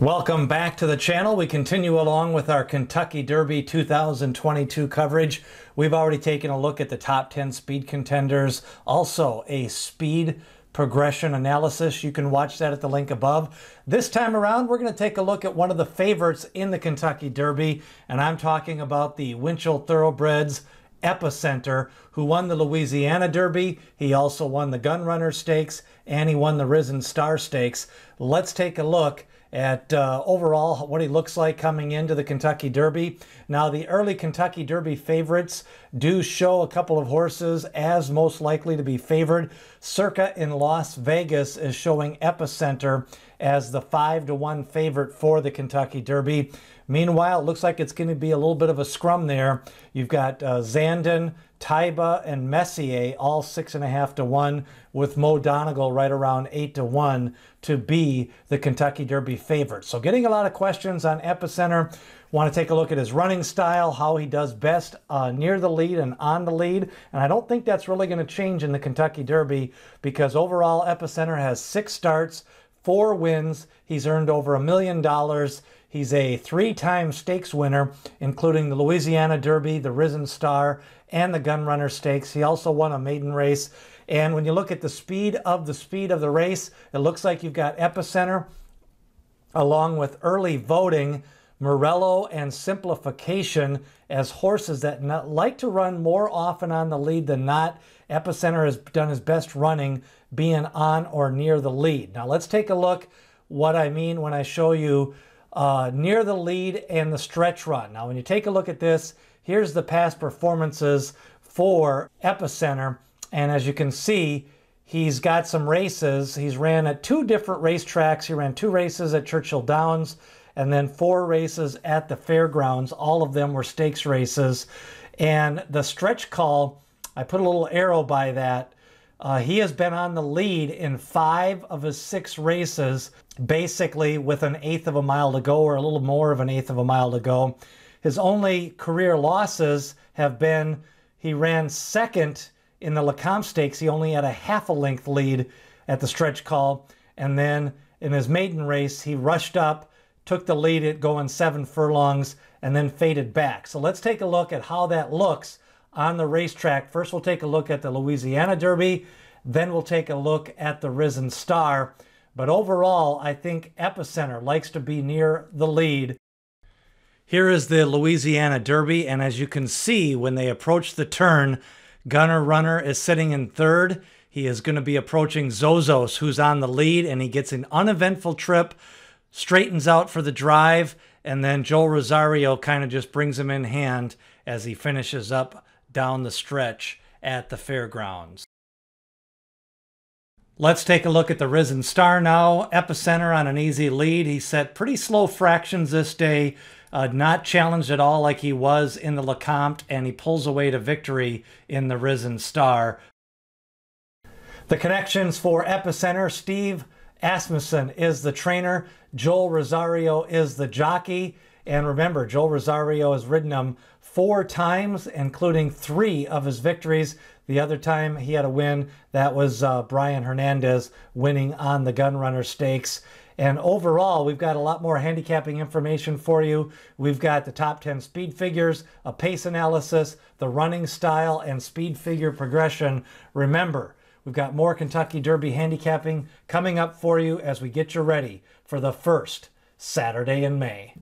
Welcome back to the channel. We continue along with our Kentucky Derby 2022 coverage. We've already taken a look at the top 10 speed contenders, also a speed progression analysis. You can watch that at the link above. This time around, we're going to take a look at one of the favorites in the Kentucky Derby, and I'm talking about the Winchell Thoroughbreds Epicenter, who won the Louisiana Derby. He also won the Gun Runner Stakes, and he won the Risen Star Stakes. Let's take a look at overall what he looks like coming into the Kentucky Derby. Now, the early Kentucky Derby favorites do show a couple of horses as most likely to be favored. Circa in Las Vegas is showing Epicenter as the 5-1 favorite for the Kentucky Derby. Meanwhile, it looks like it's going to be a little bit of a scrum there. You've got Zandon, Taiba, and Messier all 6.5-1, with Mo Donegal right around 8-1 to be the Kentucky Derby favorite. So getting a lot of questions on Epicenter. Want to take a look at his running style, how he does best near the lead and on the lead. And I don't think that's really going to change in the Kentucky Derby, because overall Epicenter has 6 starts, 4 wins. He's earned over $1 million. He's a 3-time stakes winner, including the Louisiana Derby, the Risen Star, and the Gun Runner Stakes. He also won a maiden race. And when you look at the speed of the race, it looks like you've got Epicenter, along with early voting, Morello, and Simplification as horses that like to run more often on the lead than not. Epicenter has done his best running being on or near the lead. Now let's take a look what I mean when I show you near the lead and the stretch run. Now when you take a look at this, here's the past performances for Epicenter, and as you can see, he's got some races. He's ran at 2 different racetracks. He ran 2 races at Churchill Downs and then 4 races at the fairgrounds. All of them were stakes races. And the stretch call, I put a little arrow by that. He has been on the lead in 5 of his 6 races, basically with 1/8 of a mile to go, or a little more of 1/8 of a mile to go. His only career losses have been, he ran second in the Leone Stakes. He only had a 1/2 length lead at the stretch call. And then in his maiden race, he rushed up, took the lead at going 7 furlongs, and then faded back. So let's take a look at how that looks on the racetrack. First, we'll take a look at the Louisiana Derby. Then we'll take a look at the Risen Star. But overall, I think Epicenter likes to be near the lead. Here is the Louisiana Derby, and as you can see, when they approach the turn, Gunner Runner is sitting in 3rd. He is going to be approaching Zozos, who's on the lead, and he gets an uneventful trip, straightens out for the drive, and then Joe Rosario kind of just brings him in hand as he finishes up down the stretch at the fairgrounds. Let's take a look at the Risen Star now. Epicenter on an easy lead. He set pretty slow fractions this day, not challenged at all like he was in the Lecomte, and he pulls away to victory in the Risen Star. The connections for Epicenter: Steve Asmussen is the trainer, Joel Rosario is the jockey, and remember, Joel Rosario has ridden him 4 times, including 3 of his victories. The other time he had a win, that was Brian Hernandez winning on the Gun Runner Stakes. And overall, we've got a lot more handicapping information for you. We've got the top 10 speed figures, a pace analysis, the running style, and speed figure progression. Remember, we've got more Kentucky Derby handicapping coming up for you as we get you ready for the first Saturday in May.